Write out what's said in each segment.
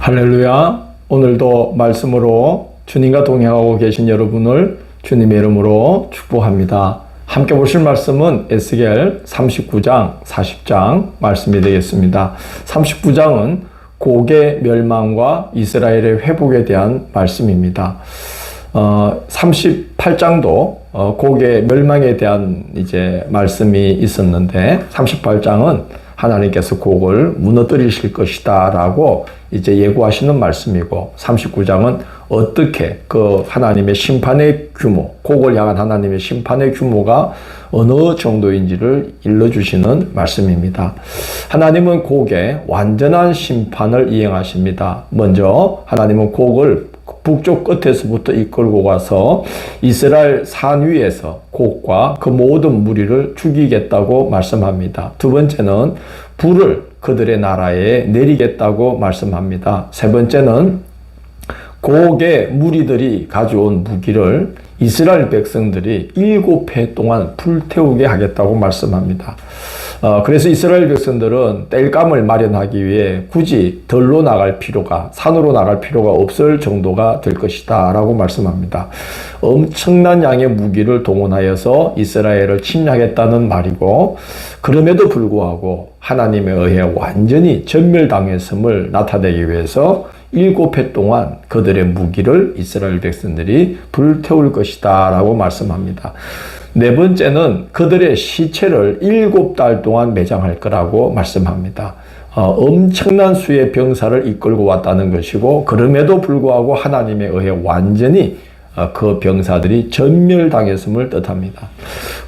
할렐루야. 오늘도 말씀으로 주님과 동행하고 계신 여러분을 주님의 이름으로 축복합니다. 함께 보실 말씀은 에스겔 39장, 40장 말씀이 되겠습니다. 39장은 고개 멸망과 이스라엘의 회복에 대한 말씀입니다. 38장도 고개 멸망에 대한 말씀이 있었는데 38장은 하나님께서 곡을 무너뜨리실 것이다 라고 예고하시는 말씀이고, 39장은 어떻게 그 하나님의 심판의 규모, 곡을 향한 하나님의 심판의 규모가 어느 정도인지를 일러주시는 말씀입니다. 하나님은 곡에 완전한 심판을 이행하십니다. 먼저 하나님은 곡을 북쪽 끝에서부터 이끌고 가서 이스라엘 산 위에서 곡과 그 모든 무리를 죽이겠다고 말씀합니다. 두 번째는 불을 그들의 나라에 내리겠다고 말씀합니다. 세 번째는 곡의 무리들이 가져온 무기를 이스라엘 백성들이 7해 동안 불태우게 하겠다고 말씀합니다. 그래서 이스라엘 백성들은 땔감을 마련하기 위해 굳이 들로 나갈 필요가, 산으로 나갈 필요가 없을 정도가 될 것이다 라고 말씀합니다. 엄청난 양의 무기를 동원하여서 이스라엘을 침략했다는 말이고, 그럼에도 불구하고 하나님에 의해 완전히 전멸당했음을 나타내기 위해서 7해 동안 그들의 무기를 이스라엘 백성들이 불태울 것이다 라고 말씀합니다. 네 번째는 그들의 시체를 7달 동안 매장할 거라고 말씀합니다. 엄청난 수의 병사를 이끌고 왔다는 것이고, 그럼에도 불구하고 하나님에 의해 완전히 그 병사들이 전멸당했음을 뜻합니다.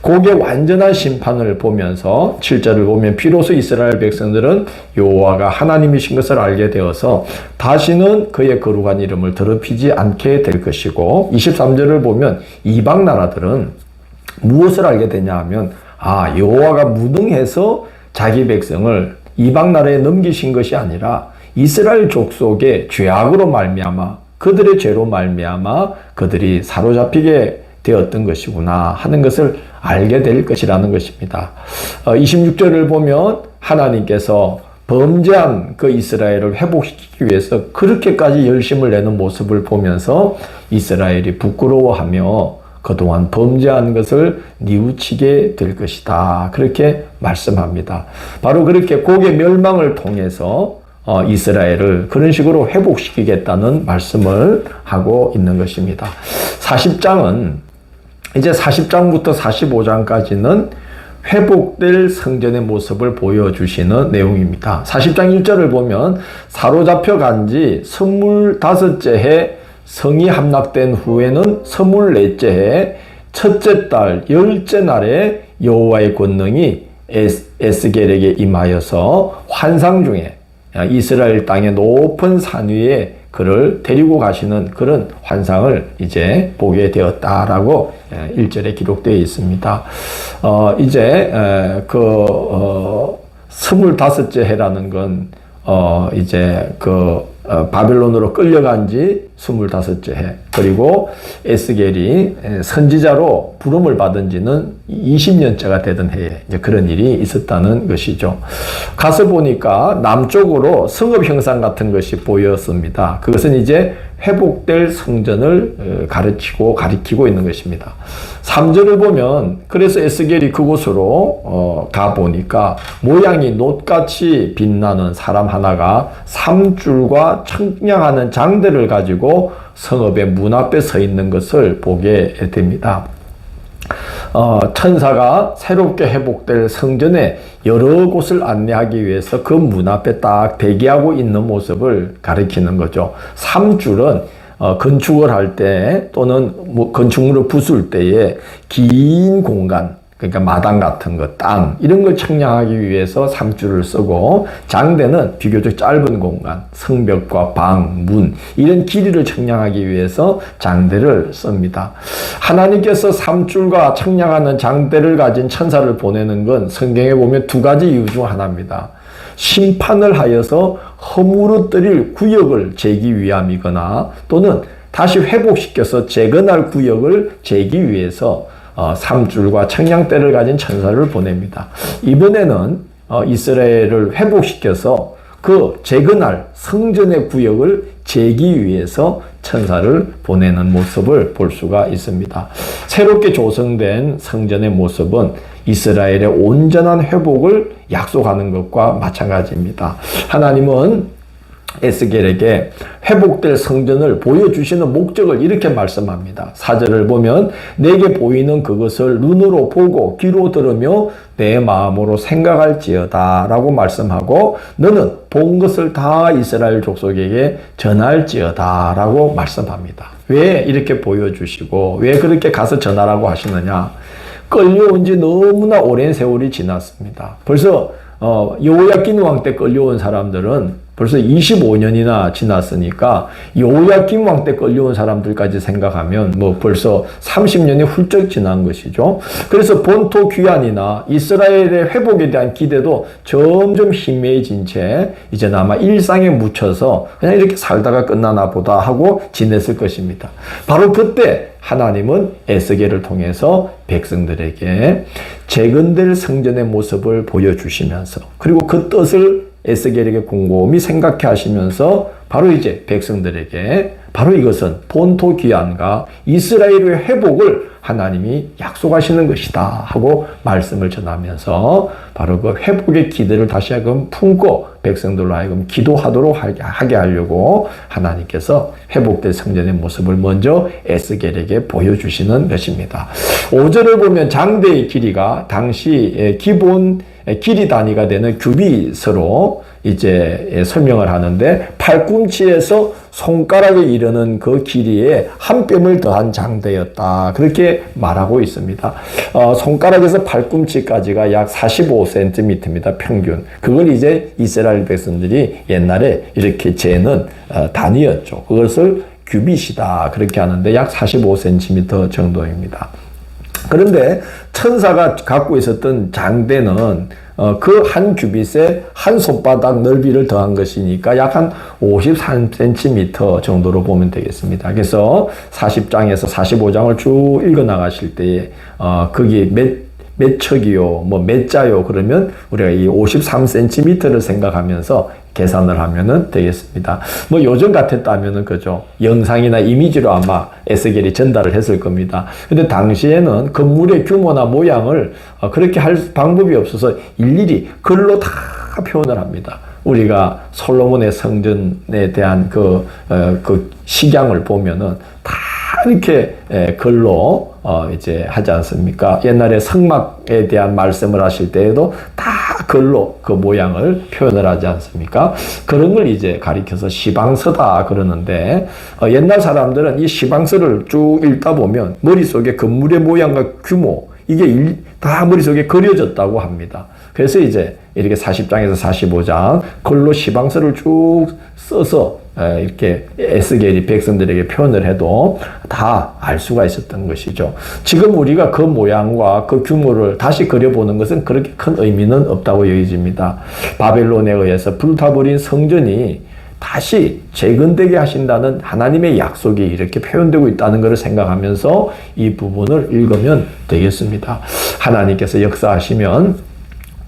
곡의 완전한 심판을 보면서 7절을 보면 비로소 이스라엘 백성들은 여호와가 하나님이신 것을 알게 되어서 다시는 그의 거룩한 이름을 더럽히지 않게 될 것이고, 23절을 보면 이방 나라들은 무엇을 알게 되냐 하면, 여호와가 무능해서 자기 백성을 이방 나라에 넘기신 것이 아니라 이스라엘 족속의 죄악으로 말미암아, 그들의 죄로 말미암아 그들이 사로잡히게 되었던 것이구나 하는 것을 알게 될 것이라는 것입니다. 26절을 보면 하나님께서 범죄한 그 이스라엘을 회복시키기 위해서 그렇게까지 열심을 내는 모습을 보면서 이스라엘이 부끄러워하며 그동안 범죄한 것을 뉘우치게 될 것이다, 그렇게 말씀합니다. 바로 그렇게 곡의 멸망을 통해서 이스라엘을 그런 식으로 회복시키겠다는 말씀을 하고 있는 것입니다. 40장은 이제 40장부터 45장까지는 회복될 성전의 모습을 보여주시는 내용입니다. 40장 1절을 보면 사로잡혀 간 지 25째 해 성이 함락된 후에는 24째 해 첫째 달 10째 날에 여호와의 권능이 에스겔에게 임하여서 환상 중에 이스라엘 땅의 높은 산 위에 그를 데리고 가시는 그런 환상을 이제 보게 되었다라고 1절에 기록되어 있습니다. 25째 해라는 건 바벨론으로 끌려간 지 25째 해, 그리고 에스겔이 선지자로 부름을 받은 지는 20년째가 되던 해에 그런 일이 있었다는 것이죠. 가서 보니까 남쪽으로 성읍 형상 같은 것이 보였습니다. 그것은 이제 회복될 성전을 가리키고 있는 것입니다. 3절을 보면 그래서 에스겔이 그곳으로 가보니까 모양이 놋같이 빛나는 사람 하나가 3줄과 청량하는 장대를 가지고 성읍의 문 앞에 서 있는 것을 보게 됩니다. 천사가 새롭게 회복될 성전의 여러 곳을 안내하기 위해서 그 문 앞에 딱 대기하고 있는 모습을 가리키는 거죠. 3줄은 건축을 할 때 또는 건축물을 부술 때에 긴 공간, 그러니까 마당 같은 거, 땅 이런 걸 청량하기 위해서 3줄을 쓰고, 장대는 비교적 짧은 공간, 성벽과 방, 문 이런 길이를 청량하기 위해서 장대를 씁니다. 하나님께서 3줄과 청량하는 장대를 가진 천사를 보내는 건 성경에 보면 두 가지 이유 중 하나입니다. 심판을 하여서 허물어뜨릴 구역을 재기 위함이거나, 또는 다시 회복시켜서 재건할 구역을 재기 위해서 3줄과 청량대를 가진 천사를 보냅니다. 이번에는 이스라엘을 회복시켜서 그 재건할 성전의 구역을 재기 위해서 천사를 보내는 모습을 볼 수가 있습니다. 새롭게 조성된 성전의 모습은 이스라엘의 온전한 회복을 약속하는 것과 마찬가지입니다. 하나님은 에스겔에게 회복될 성전을 보여주시는 목적을 이렇게 말씀합니다. 4절을 보면 내게 보이는 그것을 눈으로 보고 귀로 들으며 내 마음으로 생각할지어다 라고 말씀하고 너는 본 것을 다 이스라엘 족속에게 전할지어다 라고 말씀합니다. 왜 이렇게 보여주시고 왜 그렇게 가서 전하라고 하시느냐? 끌려온 지 너무나 오랜 세월이 지났습니다. 벌써 여호야긴 왕 때 끌려온 사람들은 벌써 25년이나 지났으니까 여호야긴 왕 때 끌려온 사람들까지 생각하면 뭐 벌써 30년이 훌쩍 지난 것이죠. 그래서 본토 귀환이나 이스라엘의 회복에 대한 기대도 점점 희미해진 채 이제는 아마 일상에 묻혀서 그냥 이렇게 살다가 끝나나 보다 하고 지냈을 것입니다. 바로 그때 하나님은 에스겔을 통해서 백성들에게 재건될 성전의 모습을 보여주시면서 그리고 그 뜻을 에스겔에게 곰곰이 생각해 하시면서 바로 이제 백성들에게 바로 이것은 본토 귀환과 이스라엘의 회복을 하나님이 약속하시는 것이다 하고 말씀을 전하면서 바로 그 회복의 기대를 다시 한번 품고 백성들로 하여금 기도하도록 하게 하려고 하나님께서 회복된 성전의 모습을 먼저 에스겔에게 보여주시는 것입니다. 5절을 보면 장대의 길이가 당시 기본 길이 단위가 되는 규빗으로 이제 설명을 하는데 팔꿈치에서 손가락에 이르는 그 길이에 한 뼘을 더한 장대였다. 그렇게 말하고 있습니다. 손가락에서 팔꿈치까지가 약 45cm입니다. 평균. 그걸 이제 이스라엘 백성들이 옛날에 이렇게 재는 단위였죠. 그것을 규빗이다. 그렇게 하는데 약 45cm 정도입니다. 그런데 천사가 갖고 있었던 장대는 그 한 규빗에 한 손바닥 넓이를 더한 것이니까 약 한 53cm 정도로 보면 되겠습니다. 그래서 40장에서 45장을 쭉 읽어 나가실 때 거기 몇 척이요, 뭐 몇 자요 그러면 우리가 이 53cm를 생각하면서 계산을 하면은 되겠습니다. 뭐 요즘 같았다면은 그죠. 영상이나 이미지로 아마 에스겔이 전달을 했을 겁니다. 근데 당시에는 건물의 규모나 모양을 그렇게 할 방법이 없어서 일일이 글로 다 표현을 합니다. 우리가 솔로몬의 성전에 대한 그 식양을 보면은 다 이렇게 글로 이제 하지 않습니까? 옛날에 성막에 대한 말씀을 하실 때에도 다 글로 그 모양을 표현을 하지 않습니까? 그런 걸 이제 가리켜서 시방서다 그러는데 옛날 사람들은 이 시방서를 쭉 읽다 보면 머릿속에 건물의 모양과 규모 이게 다 머릿속에 그려졌다고 합니다. 그래서 이제 이렇게 40장에서 45장 글로 시방서를 쭉 써서 이렇게 에스겔이 백성들에게 표현을 해도 다 알 수가 있었던 것이죠. 지금 우리가 그 모양과 그 규모를 다시 그려보는 것은 그렇게 큰 의미는 없다고 여겨집니다. 바벨론에 의해서 불타버린 성전이 다시 재건되게 하신다는 하나님의 약속이 이렇게 표현되고 있다는 것을 생각하면서 이 부분을 읽으면 되겠습니다. 하나님께서 역사하시면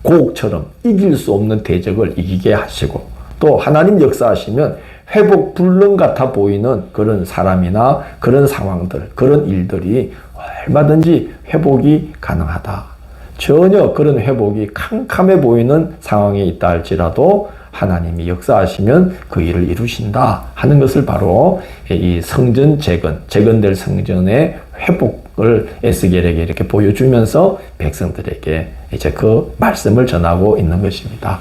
곡처럼 이길 수 없는 대적을 이기게 하시고 또 하나님 역사하시면 회복 불능 같아 보이는 그런 사람이나 그런 상황들, 그런 일들이 얼마든지 회복이 가능하다. 전혀 그런 회복이 캄캄해 보이는 상황에 있다 할지라도 하나님이 역사하시면 그 일을 이루신다 하는 것을 바로 이 성전 재건될 성전의 회복을 에스겔에게 이렇게 보여주면서 백성들에게 이제 그 말씀을 전하고 있는 것입니다.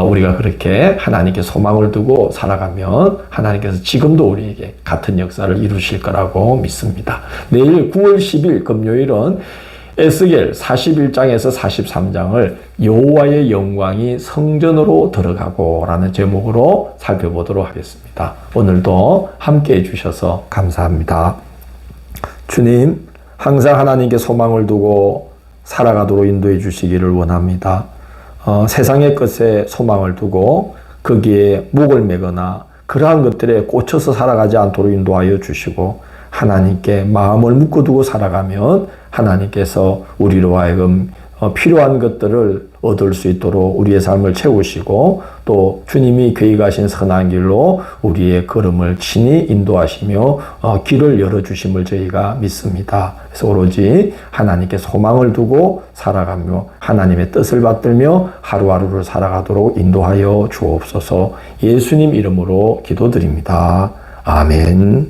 우리가 그렇게 하나님께 소망을 두고 살아가면 하나님께서 지금도 우리에게 같은 역사를 이루실 거라고 믿습니다. 내일 9월 10일 금요일은 에스겔 41장에서 43장을 여호와의 영광이 성전으로 들어가고 라는 제목으로 살펴보도록 하겠습니다. 오늘도 함께 해주셔서 감사합니다. 주님, 항상 하나님께 소망을 두고 살아가도록 인도해 주시기를 원합니다. 세상의 것에 소망을 두고 거기에 목을 매거나 그러한 것들에 꽂혀서 살아가지 않도록 인도하여 주시고 하나님께 마음을 묶어두고 살아가면 하나님께서 우리로 하여금 필요한 것들을 얻을 수 있도록 우리의 삶을 채우시고 또 주님이 계획하신 선한 길로 우리의 걸음을 친히 인도하시며 길을 열어주심을 저희가 믿습니다. 그래서 오로지 하나님께 소망을 두고 살아가며 하나님의 뜻을 받들며 하루하루를 살아가도록 인도하여 주옵소서. 예수님 이름으로 기도드립니다. 아멘.